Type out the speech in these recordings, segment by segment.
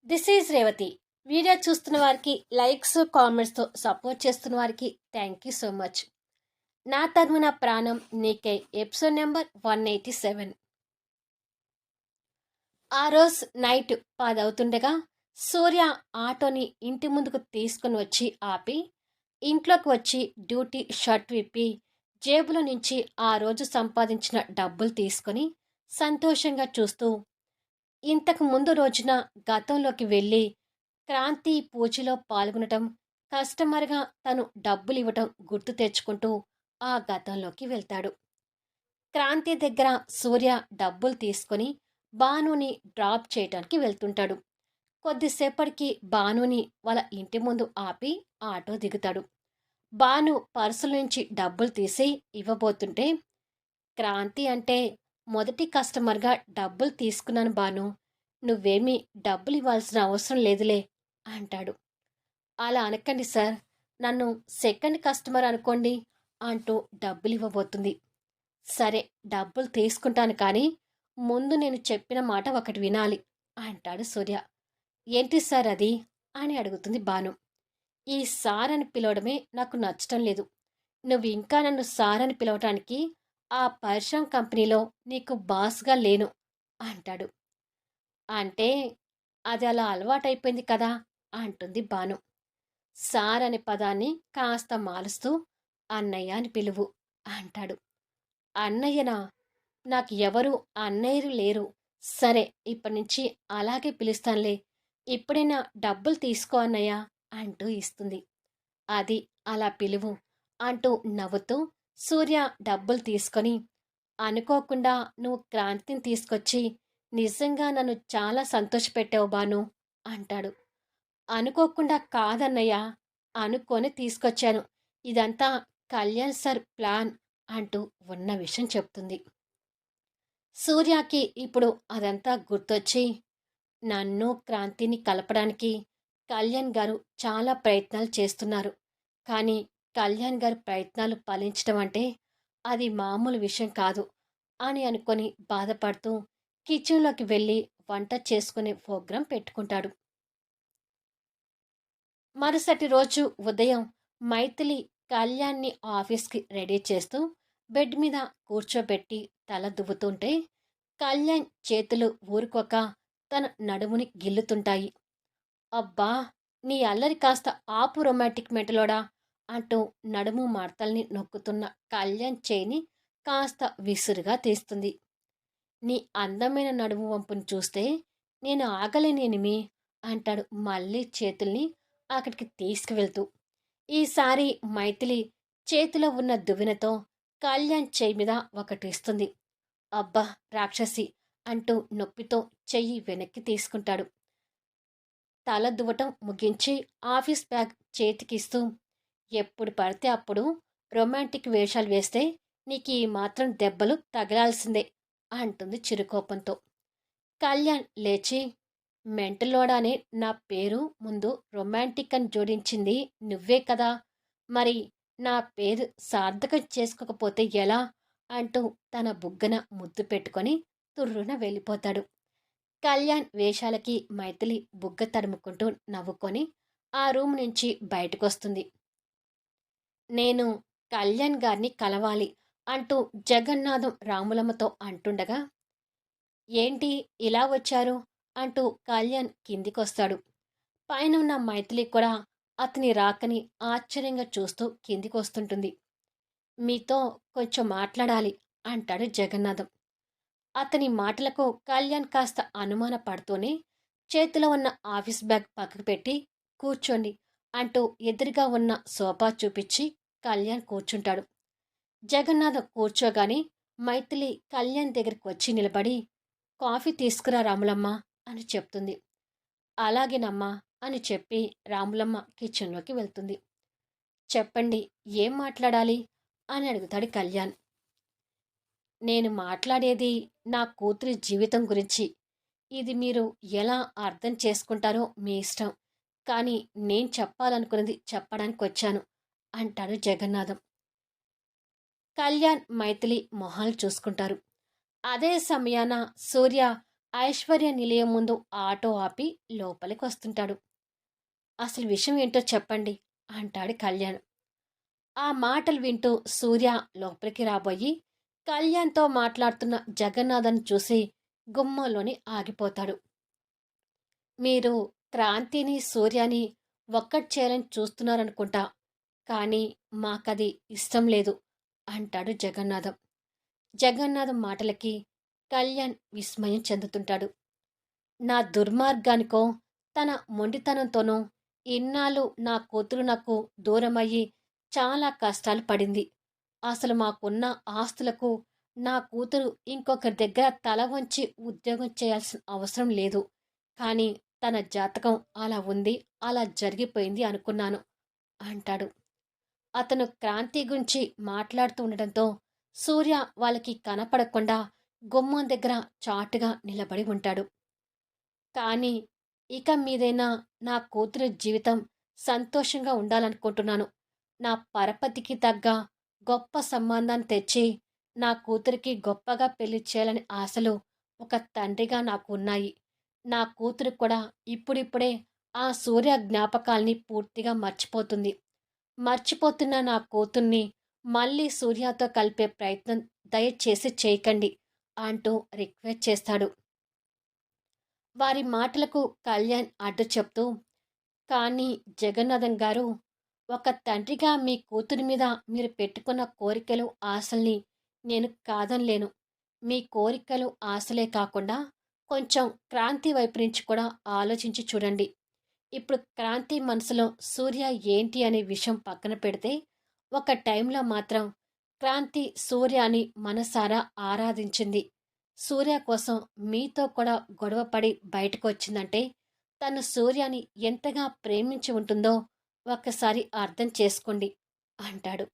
This is Revathi. Video చూస్తున్న వారికి likes, కామెంట్స్తో support చేస్తున్న వారికి థ్యాంక్ యూ సో మచ్. నా తరమున ప్రాణం నీకై ఎపిసోడ్ నెంబర్ 187. ఆ రోజు నైట్ 10 అవుతుండగా సూర్య ఆటోని ఇంటి ముందుకు తీసుకుని వచ్చి ఆపి ఇంట్లోకి వచ్చి డ్యూటీ షర్ట్ విప్పి జేబులో నుంచి ఆ రోజు సంపాదించిన డబ్బులు తీసుకొని సంతోషంగా చూస్తూ ఇంతకు ముందు రోజున గతంలోకి వెళ్ళి క్రాంతి పూజలో పాల్గొనటం, కస్టమర్గా తను డబ్బులు ఇవ్వటం గుర్తు తెచ్చుకుంటూ ఆ గతంలోకి వెళ్తాడు. క్రాంతి దగ్గర సూర్య డబ్బులు తీసుకొని భానుని డ్రాప్ చేయటానికి వెళ్తుంటాడు. కొద్దిసేపటికి భానుని వాళ్ళ ఇంటి ముందు ఆపి ఆటో దిగుతాడు. భాను పర్సుల నుంచి డబ్బులు తీసి ఇవ్వబోతుంటే, క్రాంతి అంటే మొదటి కస్టమర్గా డబ్బులు తీసుకున్నాను భాను, నువ్వేమీ డబ్బులు ఇవ్వాల్సిన అవసరం లేదులే అంటాడు. అలా అనకండి సార్, నన్ను సెకండ్ కస్టమర్ అనుకోండి అంటూ డబ్బులు ఇవ్వబోతుంది. సరే డబ్బులు తీసుకుంటాను, కానీ ముందు నేను చెప్పిన మాట ఒకటి వినాలి అంటాడు సూర్య. ఏంటి సార్ అది అని అడుగుతుంది భాను. ఈ సార్ అని పిలవడమే నాకు నచ్చటం లేదు. నువ్వు ఇంకా నన్ను సార్ అని పిలవటానికి ఆ పరిశ్రమ కంపెనీలో నీకు బాస్గా లేను అంటాడు. అంటే అది అలా అలవాటైపోయింది కదా అంటుంది భాను. సార్ అనే పదాన్ని కాస్త మారుస్తూ అన్నయ్య అని పిలువు అంటాడు. అన్నయ్యనా? నాకు ఎవరు అన్నయ్యలు లేరు. సరే ఇప్పటి నుంచి అలాగే పిలుస్తానులే. ఇప్పుడైనా డబ్బులు తీసుకో అన్నయ్య అంటూ ఇస్తుంది. అది అలా పిలువు అంటూ నవ్వుతూ సూర్య డబ్బులు తీసుకొని, అనుకోకుండా నువ్వు క్రాంతిని తీసుకొచ్చి నిజంగా నన్ను చాలా సంతోషపెట్టావు భాను అంటాడు. అనుకోకుండా కాదన్నయ్య, అనుకొని తీసుకొచ్చాను. ఇదంతా కళ్యాణ్ సార్ ప్లాన్ అంటూ ఉన్న విషయం చెప్తుంది. సూర్యకి ఇప్పుడు అదంతా గుర్తొచ్చి, నన్ను క్రాంతిని కలపడానికి కళ్యాణ్ గారు చాలా ప్రయత్నాలు చేస్తున్నారు. కానీ కళ్యాణ్ గారి ప్రయత్నాలు ఫలించడం అంటే అది మామూలు విషయం కాదు అని అనుకొని బాధపడుతూ కిచెన్లోకి వెళ్ళి వంట చేసుకునే ప్రోగ్రాం పెట్టుకుంటాడు. మరుసటి రోజు ఉదయం మైథిలి కళ్యాణ్ని ఆఫీస్కి రెడీ చేస్తూ బెడ్ మీద కూర్చోబెట్టి తల దువ్వుతుంటే కళ్యాణ్ చేతులు ఊరుకోక తన నడుముని గిల్లుతుంటాయి. అబ్బా, నీ అల్లరి కాస్త ఆపు రొమాంటిక్ మెంటలోడా అంటూ నడుము మడతల్ని నొక్కుతున్న కళ్యాణ్ చేయిని కాస్త విసురుగా తీస్తుంది. నీ అందమైన నడుము వంపును చూస్తే నేను ఆగలేనేనిమి అంటాడు మళ్ళీ చేతుల్ని అక్కడికి తీసుకువెళ్తూ. ఈసారి మైథిలి చేతిలో ఉన్న దువ్వెనతో కళ్యాణ్ చెయ్యి మీద ఒకటిస్తుంది. అబ్బా రాక్షసి అంటూ నొప్పితో చెయ్యి వెనక్కి తీసుకుంటాడు. తల దువ్వటం ముగించి ఆఫీస్ బ్యాగ్ చేతికిస్తూ, ఎప్పుడు పడితే అప్పుడు రొమాంటిక్ వేషాలు వేస్తే నీకు ఈ మాత్రం దెబ్బలు తగలాల్సిందే అంటుంది చిరుకోపంతో. కళ్యాణ్ లేచి, మెంటలోడానే నా పేరు ముందు రొమాంటిక్ అని జోడించింది నువ్వే కదా, మరి నా పేరు సార్థకం చేసుకోకపోతే ఎలా అంటూ తన బుగ్గన ముద్దు పెట్టుకొని తుర్రున వెళ్ళిపోతాడు. కళ్యాణ్ వేషాలకి మైథిలి బుగ్గ తడుముకుంటూ నవ్వుకొని ఆ రూమ్ నుంచి బయటకొస్తుంది. నేను కళ్యాణ్ గారిని కలవాలి అంటూ జగన్నాథం రాములమ్మతో అంటుండగా, ఏంటి ఇలా వచ్చారు అంటూ కళ్యాణ్ కిందికొస్తాడు. పైన ఉన్న మైథిలి కూడా అతని రాకని ఆశ్చర్యంగా చూస్తూ కిందికొస్తుంటుంది. మీతో కొంచెం మాట్లాడాలి అంటాడు జగన్నాథం. అతని మాటలకు కళ్యాణ్ కాస్త అనుమాన పడుతూనే చేతిలో ఉన్న ఆఫీస్ బ్యాగ్ పక్కకు పెట్టి కూర్చోండి అంటూ ఎదురుగా ఉన్న సోఫా చూపించి కళ్యాణ్ కూర్చుంటాడు. జగన్నాథం కూర్చోగానే మైథిలి కళ్యాణ్ దగ్గరికి వచ్చి నిలబడి, కాఫీ తీసుకురా రాములమ్మ అని చెప్తుంది. అలాగేనమ్మా అని చెప్పి రాములమ్మ కిచెన్లోకి వెళ్తుంది. చెప్పండి, ఏం మాట్లాడాలి అని అడుగుతాడు కళ్యాణ్. నేను మాట్లాడేది నా కూతురి జీవితం గురించి. ఇది మీరు ఎలా అర్థం చేసుకుంటారో మీ ఇష్టం, కానీ నేను చెప్పాలనుకున్నది చెప్పడానికి వచ్చాను అంటాడు జగన్నాథం. కళ్యాణ్ మైథిలి మొహాలు చూసుకుంటారు. అదే సమయాన సూర్య ఐశ్వర్య నిలయం ముందు ఆటో ఆపి లోపలికి వస్తుంటాడు. అసలు విషయం ఏంటో చెప్పండి అంటాడు కళ్యాణ్. ఆ మాటలు వింటూ సూర్య లోపలికి రాబోయి కళ్యాణ్తో మాట్లాడుతున్న జగన్నాథన్ చూసి గుమ్మంలోని ఆగిపోతాడు. మీరు క్రాంతిని సూర్యాని ఒక్కటి చేయాలని చూస్తున్నారనుకుంటా, కానీ మాకది ఇష్టం లేదు అంటాడు జగన్నాథం. జగన్నాథం మాటలకి కళ్యాణ్ విస్మయం చెందుతుంటాడు. నా దుర్మార్గానికో తన మొండితనంతోనో ఇన్నాళ్ళు నా కూతురు నాకు దూరమయ్యి చాలా కష్టాలు పడింది. అసలు మాకున్న ఆస్తులకు నా కూతురు ఇంకొకరి దగ్గర తల వంచి ఉద్యోగం చేయాల్సిన అవసరం లేదు. కానీ తన జాతకం అలా ఉంది, అలా జరిగిపోయింది అనుకున్నాను అంటాడు. అతను క్రాంతి గురించి మాట్లాడుతూ ఉండడంతో సూర్య వాళ్ళకి కనపడకుండా గుమ్మం దగ్గర చాటుగా నిలబడి ఉంటాడు. కానీ ఇక మీదైనా నా కూతురి జీవితం సంతోషంగా ఉండాలనుకుంటున్నాను. నా పరపతికి తగ్గ గొప్ప సంబంధాన్ని తెచ్చి నా కూతురికి గొప్పగా పెళ్లి చేయాలని ఆశలు ఒక తండ్రిగా నాకు ఉన్నాయి. నా కూతురు కూడా ఇప్పుడిప్పుడే ఆ సూర్య జ్ఞాపకాల్ని పూర్తిగా మర్చిపోతుంది. మర్చిపోతున్న నా కూతుర్ని మళ్ళీ సూర్యతో కలిపే ప్రయత్నం దయచేసి చేయకండి అంటూ రిక్వెస్ట్ చేస్తాడు. వారి మాటలకు కళ్యాణ్ అడ్డు చెప్తూ, కానీ జగన్నాథం గారు, ఒక తండ్రిగా మీ కూతురి మీద మీరు పెట్టుకున్న కోరికలు ఆశల్ని నేను కాదనలేను. మీ కోరికలు ఆశలే కాకుండా కొంచెం క్రాంతి వైపు నుంచి కూడా ఆలోచించి చూడండి. ఇప్పుడు క్రాంతి మనసులో సూర్య ఏంటి అనే విషయం పక్కన పెడితే, ఒక టైంలో మాత్రం క్రాంతి సూర్యాని మనసారా ఆరాధించింది. సూర్య కోసం మీతో కూడా గొడవపడి బయటకు వచ్చిందంటే తను సూర్యాని ఎంతగా ప్రేమించి ఉంటుందో ఒక్కసారి అర్థం చేసుకోండి అంటాడు.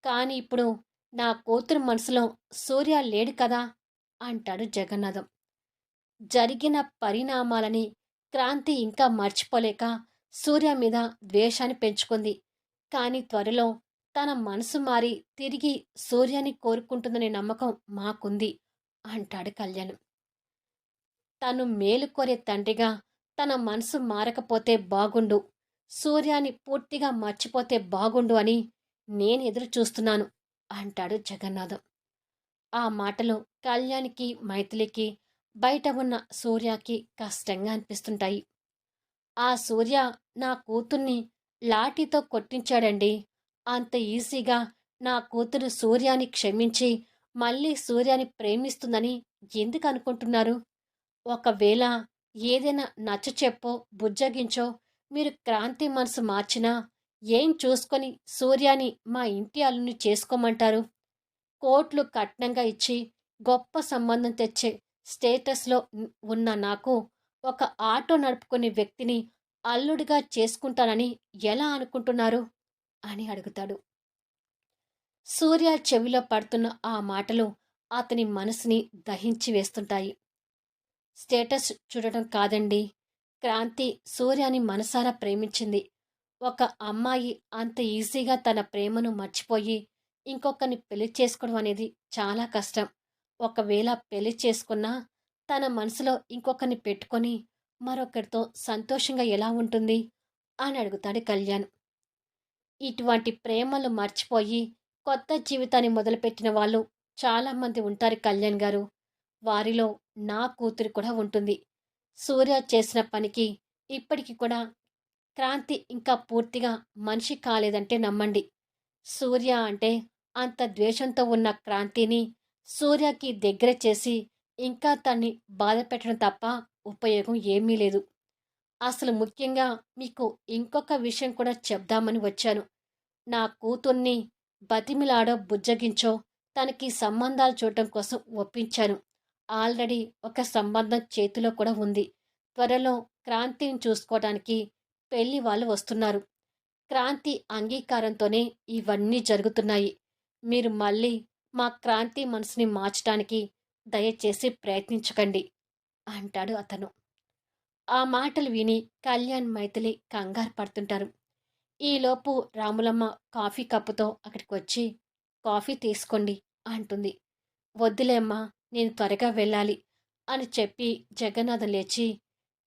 కానీ ఇప్పుడు నా కూతురు మనసులో సూర్య లేడు కదా అంటాడు జగన్నాథం. జరిగిన పరిణామాలని క్రాంతి ఇంకా మర్చిపోలేక సూర్య మీద ద్వేషాన్ని పెంచుకుంది. కానీ త్వరలో తన మనసు మారి తిరిగి సూర్యాని కోరుకుంటుందనే నమ్మకం మాకుంది అంటాడు కళ్యాణ్. తను మేలు కోరే తండ్రిగా తన మనసు మారకపోతే బాగుండు, సూర్యాని పూర్తిగా మర్చిపోతే బాగుండు అని నేను ఎదురు చూస్తున్నాను అంటాడు జగన్నాథం. ఆ మాటలు కళ్యాణ్కి మైథిలికి బయట ఉన్న సూర్యకి కష్టంగా అనిపిస్తుంటాయి. ఆ సూర్య నా కూతుర్ని లాఠీతో కొట్టించాడండి. అంత ఈజీగా నా కూతురు సూర్యాని క్షమించి మళ్ళీ సూర్యాని ప్రేమిస్తుందని ఎందుకు అనుకుంటున్నారు? ఒకవేళ ఏదైనా నచ్చ చెప్పో బుజ్జగించో మీరు క్రాంతి మనసు మార్చినా ఏం చూసుకొని సూర్యాని మా ఇంటి అల్లుని చేసుకోమంటారు? కోట్లు కట్నంగా ఇచ్చి గొప్ప సంబంధం తెచ్చే స్టేటస్లో ఉన్న నాకు ఒక ఆటో నడుపుకునే వ్యక్తిని అల్లుడిగా చేసుకుంటానని ఎలా అనుకుంటున్నారు అని అడుగుతాడు. సూర్య చెవిలో పడుతున్న ఆ మాటలు అతని మనసుని దహించి వేస్తుంటాయి. స్టేటస్ చూడటం కాదండి, క్రాంతి సూర్యాని మనసారా ప్రేమించింది. ఒక అమ్మాయి అంత ఈజీగా తన ప్రేమను మర్చిపోయి ఇంకొకరిని పెళ్లి చేసుకోవడం అనేది చాలా కష్టం. ఒకవేళ పెళ్లి చేసుకున్నా తన మనసులో ఇంకొకరిని పెట్టుకొని మరొకరితో సంతోషంగా ఎలా ఉంటుంది అని అడుగుతాడు కళ్యాణ్. ఇటువంటి ప్రేమలు మర్చిపోయి కొత్త జీవితాన్ని మొదలుపెట్టిన వాళ్ళు చాలామంది ఉంటారు కళ్యాణ్ గారు. వారిలో నా కూతురు కూడా ఉంటుంది. సూర్య చేసిన పనికి ఇప్పటికి కూడా క్రాంతి ఇంకా పూర్తిగా మనిషి కాలేదంటే నమ్మండి. సూర్య అంటే అంత ద్వేషంతో ఉన్న క్రాంతిని సూర్యకి దగ్గర చేసి ఇంకా తన్ని బాధ పెట్టడం తప్ప ఉపయోగం ఏమీ లేదు. అసలు ముఖ్యంగా మీకు ఇంకొక విషయం కూడా చెప్దామని వచ్చాను. నా కూతుర్ని బతిమిలాడో బుజ్జగించో తనకి సంబంధాలు చూడటం కోసం ఒప్పించాను. ఆల్రెడీ ఒక సంబంధం చేతిలో కూడా ఉంది. త్వరలో క్రాంతిని చూసుకోవడానికి పెళ్లి వాళ్ళు వస్తున్నారు. క్రాంతి అంగీకారంతోనే ఇవన్నీ జరుగుతున్నాయి. మీరు మళ్ళీ మా క్రాంతి మనసుని మార్చడానికి దయచేసి ప్రయత్నించకండి అంటాడు అతను. ఆ మాటలు విని కళ్యాణ్ మైథిలి కంగారు పడుతుంటారు. ఈలోపు రాములమ్మ కాఫీ కప్పుతో అక్కడికి వచ్చి కాఫీ తీసుకోండి అంటుంది. వద్దులేమ్మా, నేను త్వరగా వెళ్ళాలి. అని చెప్పి జగన్నాథం లేచి,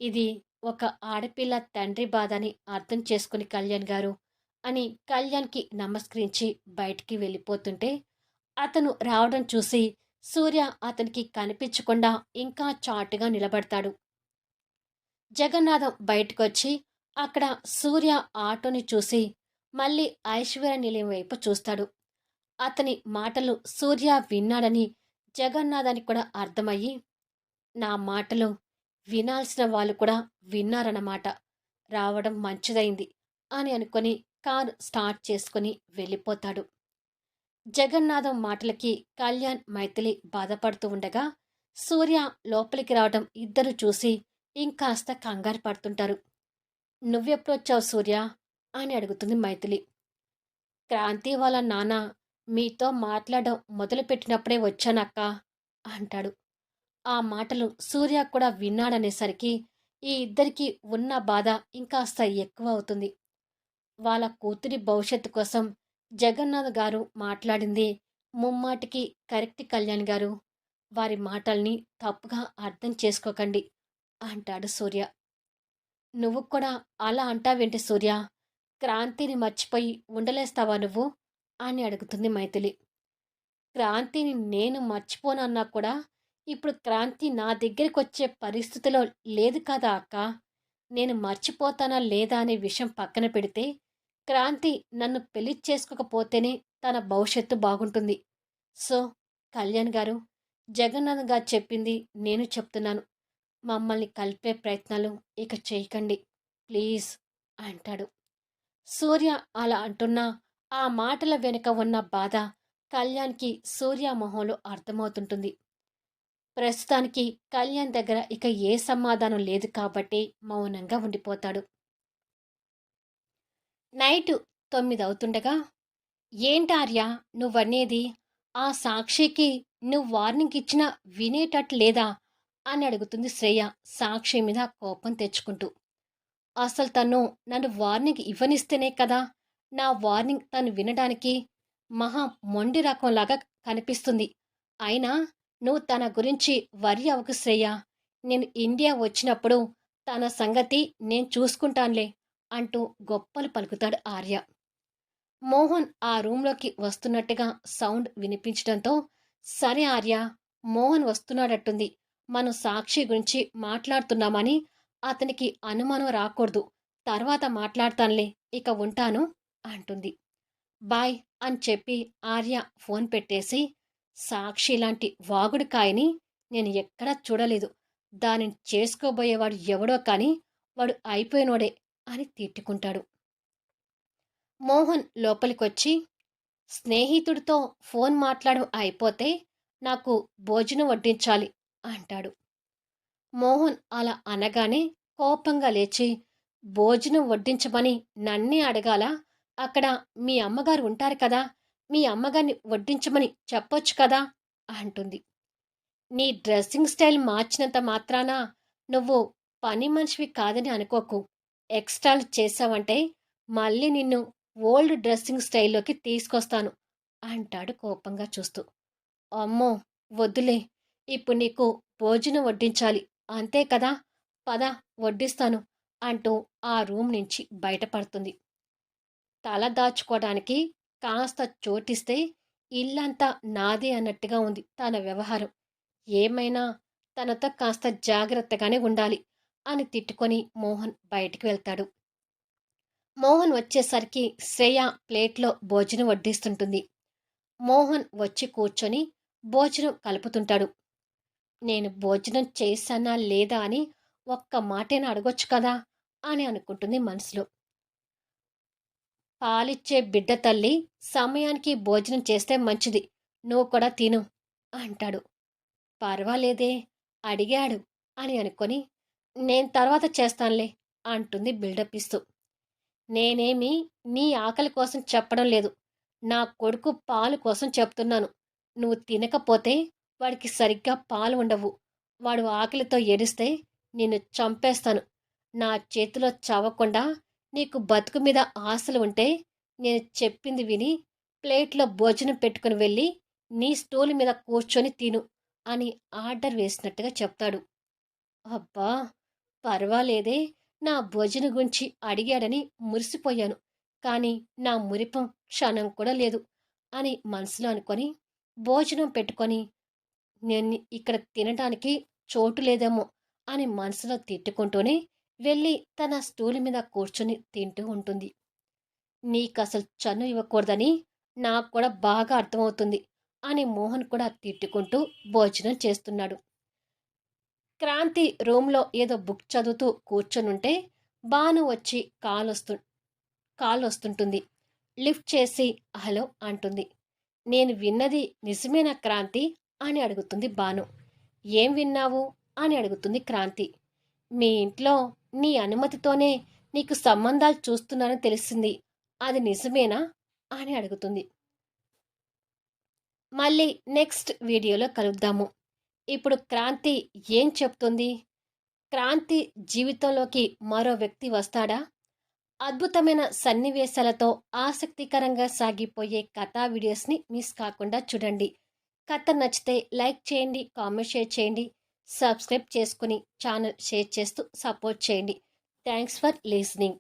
ఇది ఒక ఆడపిల్ల తండ్రి బాధ అని అర్థం చేసుకుని కళ్యాణ్ గారు అని కళ్యాణ్కి నమస్కరించి బయటికి వెళ్ళిపోతుంటే అతను రావడం చూసి సూర్య అతనికి కనిపించకుండా ఇంకా చాటుగా నిలబడతాడు. జగన్నాథం బయటకొచ్చి అక్కడ సూర్య ఆటోని చూసి మళ్ళీ ఐశ్వర్య నిలయం వైపు చూస్తాడు. అతని మాటలు సూర్య విన్నాడని జగన్నాథానికి కూడా అర్థమయ్యి, నా మాటలు వినాల్సిన వాళ్ళు కూడా విన్నారన్నమాట, రావడం మంచిదైంది అని అనుకొని కారు స్టార్ట్ చేసుకుని వెళ్ళిపోతాడు. జగన్నాథం మాటలకి కళ్యాణ్ మైథిలి బాధపడుతూ ఉండగా సూర్య లోపలికి రావడం ఇద్దరు చూసి ఇంకాస్త కంగారు పడుతుంటారు. నువ్వెప్పుడొచ్చావు సూర్య అని అడుగుతుంది మైథిలి. క్రాంతి వాళ్ళ నాన్న మీతో మాట్లాడడం మొదలుపెట్టినప్పుడే వచ్చానక్క అంటాడు. ఆ మాటలు సూర్య కూడా విన్నాడనేసరికి ఈ ఇద్దరికి ఉన్న బాధ ఇంకాస్త ఎక్కువ అవుతుంది. వాళ్ళ కూతురి భవిష్యత్తు కోసం జగన్నాథ్ గారు మాట్లాడింది ముమ్మాటికి కరెక్ట్ కళ్యాణ్ గారు. వారి మాటల్ని తప్పుగా అర్థం చేసుకోకండి అంటాడు సూర్య. నువ్వు కూడా అలా అంటావేంటి సూర్య? క్రాంతిని మర్చిపోయి ఉండలేస్తావా నువ్వు అని అడుగుతుంది మైథిలి. క్రాంతిని నేను మర్చిపోనన్నా కూడా ఇప్పుడు క్రాంతి నా దగ్గరికి వచ్చే పరిస్థితిలో లేదు కదా అక్క. నేను మర్చిపోతానా లేదా అనే విషయం పక్కన పెడితే క్రాంతి నన్ను పెళ్లి చేసుకోకపోతేనే తన భవిష్యత్తు బాగుంటుంది. సో కళ్యాణ్ గారు, జగన్నాథ్ గారు చెప్పింది నేను చెప్తున్నాను, మమ్మల్ని కలిపే ప్రయత్నాలు ఇక చేయకండి ప్లీజ్ అంటాడు. సూర్య అలా అంటున్నా ఆ మాటల వెనుక ఉన్న బాధ కళ్యాణ్కి సూర్య మొహంలో అర్థమవుతుంటుంది. ప్రస్తుతానికి కళ్యాణ్ దగ్గర ఇక ఏ సమాధానం లేదు కాబట్టి మౌనంగా ఉండిపోతాడు. నైటు 9 అవుతుండగా, ఏంటార్య నువ్వనేది? ఆ సాక్షికి నువ్వు వార్నింగ్ ఇచ్చినా వినేటట్టు లేదా అని అడుగుతుంది శ్రేయ సాక్షి మీద కోపం తెచ్చుకుంటూ. అసలు తను నన్ను వార్నింగ్ ఇవ్వనిస్తేనే కదా నా వార్నింగ్ తను వినడానికి మహా మొండి రకంలాగా కనిపిస్తుంది. అయినా నువ్వు తన గురించి వరి అవ్వకు శ్రేయ. నేను ఇండియా వచ్చినప్పుడు తన సంగతి నేను చూసుకుంటానులే అంటూ గొప్పలు పలుకుతాడు ఆర్య. మోహన్ ఆ రూంలోకి వస్తున్నట్టుగా సౌండ్ వినిపించడంతో, సరే ఆర్య, మోహన్ వస్తున్నాడట్టుంది, మనం సాక్షి గురించి మాట్లాడుతున్నామని అతనికి అనుమానం రాకూడదు, తర్వాత మాట్లాడతానులే, ఇక ఉంటాను అంటుంది. బాయ్ అని చెప్పి ఆర్య ఫోన్ పెట్టేసి, సాక్షి లాంటి వాగుడుకాయని నేను ఎక్కడా చూడలేదు, దానిని చేసుకోబోయేవాడు ఎవడో కానీ వాడు అయిపోయినోడే అని తిట్టుకుంటాడు. మోహన్ లోపలికొచ్చి, స్నేహితుడితో ఫోన్ మాట్లాడడం అయిపోతే నాకు భోజనం వడ్డించాలి అంటాడు. మోహన్ అలా అనగానే కోపంగా లేచి, భోజనం వడ్డించమని నన్నే అడగాలా? అక్కడ మీ అమ్మగారు ఉంటారు కదా, మీ అమ్మగారిని వడ్డించమని చెప్పొచ్చు కదా అంటుంది. నీ డ్రెస్సింగ్ స్టైల్ మార్చినంత మాత్రాన నువ్వు పని మనిషివి కాదని అనుకోకు. ఎక్స్ట్రాలు చేసావంటే మళ్ళీ నిన్ను ఓల్డ్ డ్రెస్సింగ్ స్టైల్లోకి తీసుకొస్తాను అంటాడు కోపంగా చూస్తూ. అమ్మో వద్దులే, ఇప్పుడు నీకు భోజనం వడ్డించాలి అంతే కదా, పద వడ్డిస్తాను అంటూ ఆ రూమ్ నుంచి బయటపడుతుంది. తల దాచుకోవడానికి కాస్త చోటిస్తే ఇల్లంతా నాదే అన్నట్టుగా ఉంది తన వ్యవహారం. ఏమైనా తనతో కాస్త జాగ్రత్తగానే ఉండాలి అని తిట్టుకొని మోహన్ బయటికి వెళ్తాడు. మోహన్ వచ్చేసరికి శ్రేయ ప్లేట్లో భోజనం వడ్డిస్తుంటుంది. మోహన్ వచ్చి కూర్చొని భోజనం కలుపుతుంటాడు. నేను భోజనం చేశానా లేదా అని ఒక్క మాటైనా అడగొచ్చు కదా అని అనుకుంటుంది మనసులో. పాలిచ్చే బిడ్డ తల్లి సమయానికి భోజనం చేస్తే మంచిది, నువ్వు కూడా తిను అంటాడు. పర్వాలేదే అడిగాడు అని అనుకొని, నేను తర్వాత చేస్తానులే అంటుంది బిల్డప్ ఇస్తూ. నేనేమి నీ ఆకలి కోసం చెప్పడం లేదు, నా కొడుకు పాలు కోసం చెప్తున్నాను. నువ్వు తినకపోతే వాడికి సరిగ్గా పాలు ఉండవు, వాడు ఆకలితో ఏడిస్తే నిన్ను చంపేస్తాను. నా చేతిలో చవకుండా నీకు బతుకు మీద ఆశలు ఉంటే నేను చెప్పింది విని ప్లేట్లో భోజనం పెట్టుకుని వెళ్ళి నీ స్టూల్ మీద కూర్చొని తిను అని ఆర్డర్ వేసినట్టుగా చెప్తాడు. అబ్బా! పర్వాలేదే, నా భోజనం గురించి అడిగాడని మురిసిపోయాను. కానీ నా మురిపం క్షణం కూడా లేదు అని మనసులో అనుకొని, భోజనం పెట్టుకొని, నేను ఇక్కడ తినడానికి చోటు లేదేమో అని మనసులో తిట్టుకుంటూనే వెళ్ళి తన స్టూల్ మీద కూర్చొని తింటూ ఉంటుంది. నీకసలు చనువు ఇవ్వకూడదని నాకు కూడా బాగా అర్థమవుతుంది అని మోహన్ కూడా తిట్టుకుంటూ భోజనం చేస్తున్నాడు. క్రాంతి రూమ్లో ఏదో బుక్ చదువుతూ కూర్చొనుంటే భాను వచ్చి కాల్ వస్తుంటుంది. లిఫ్ట్ చేసి హలో అంటుంది. నేను విన్నది నిజమేనా క్రాంతి అని అడుగుతుంది భాను. ఏం విన్నావు అని అడుగుతుంది క్రాంతి. మీ ఇంట్లో నీ అనుమతితోనే నీకు సంబంధాలు చూస్తున్నానని తెలిసింది, అది నిజమేనా అని అడుగుతుంది. మళ్ళీ నెక్స్ట్ వీడియోలో కలుద్దాము. ఇప్పుడు క్రాంతి ఏం చెప్తుంది? క్రాంతి జీవితంలోకి మరో వ్యక్తి వస్తాడా? అద్భుతమైన సన్నివేశాలతో ఆసక్తికరంగా సాగిపోయే కథా వీడియోస్ని మిస్ కాకుండా చూడండి. కథ నచ్చితే లైక్ చేయండి, కామెంట్ షేర్ చేయండి, సబ్స్క్రైబ్ చేసుకుని ఛానల్ షేర్ చేస్తూ సపోర్ట్ చేయండి. Thanks for listening.